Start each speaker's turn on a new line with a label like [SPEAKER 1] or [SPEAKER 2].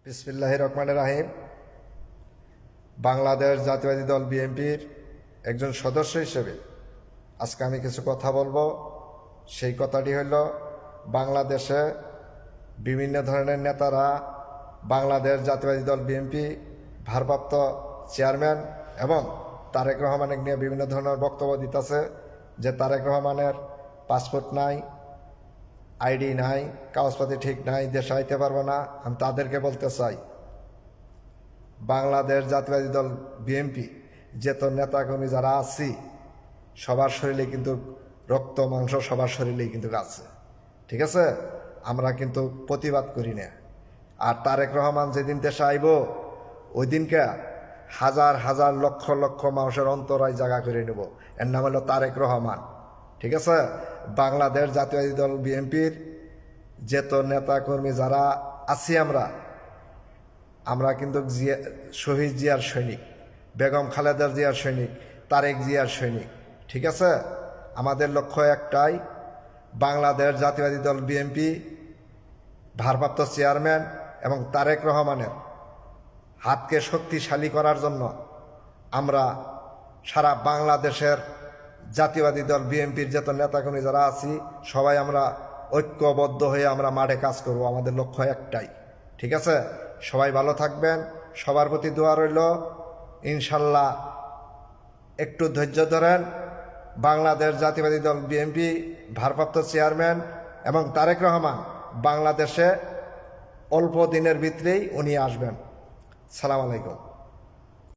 [SPEAKER 1] বিসমিল্লাহির রহমানির রহিম। বাংলাদেশ জাতীয়তাবাদী দল বিএনপির একজন সদস্য হিসেবে আজকে আমি কিছু কথা বলবো। সেই কথাটি হইল, বাংলাদেশে বিভিন্ন ধরনের নেতারা বাংলাদেশ জাতীয়তাবাদী দল বিএনপি ভারপ্রাপ্ত চেয়ারম্যান এবং তারেক রহমানের নিয়ে বিভিন্ন ধরনের বক্তব্য দিতেছে যে তারেক রহমানের পাসপোর্ট নাই, আইডি নাই, কাগজপাতি ঠিক নাই, দেশে আইতে পারবো না। আমি তাদেরকে বলতে চাই, বাংলাদেশ জাতীয়তাবাদী দল বিএনপি যেত নেতাকর্মী যারা আছি সবার শরীরে কিন্তু রক্ত মাংস সবার শরীরেই কিন্তু আছে, ঠিক আছে? আমরা কিন্তু প্রতিবাদ করি না। আর তারেক রহমান যেদিন দেশে আইব ওই দিনকে হাজার হাজার লক্ষ লক্ষ মানুষের অন্তরায় জায়গা করে নেব। এর নাম হলো তারেক রহমান, ঠিক আছে? বাংলাদেশ জাতীয়তাবাদী দল বিএনপির যেত নেতাকর্মী যারা আছি আমরা কিন্তু শহীদ জিয়ার সৈনিক, বেগম খালেদা জিয়ার সৈনিক, তারেক জিয়ার সৈনিক, ঠিক আছে? আমাদের লক্ষ্য একটাই, বাংলাদেশ জাতীয়তাবাদী দল বিএনপি ভারপ্রাপ্ত চেয়ারম্যান এবং তারেক রহমানের হাতকে শক্তিশালী করার জন্য আমরা সারা বাংলাদেশের জাতীয়বাদী দল বিএনপির যত নেতাকর্মী যারা আছি সবাই আমরা ঐক্যবদ্ধ হয়ে আমরা মাঠে কাজ করব। আমাদের লক্ষ্য একটাই, ঠিক আছে? সবাই ভালো থাকবেন, সবার প্রতি দোয়া রইল। ইনশাল্লাহ একটু ধৈর্য ধরেন। বাংলাদেশ জাতীয়বাদী দল বিএনপি ভারপ্রাপ্ত চেয়ারম্যান এবং তারেক রহমান বাংলাদেশে অল্প দিনের ভিতরেই উনি আসবেন। সালাম আলাইকুম।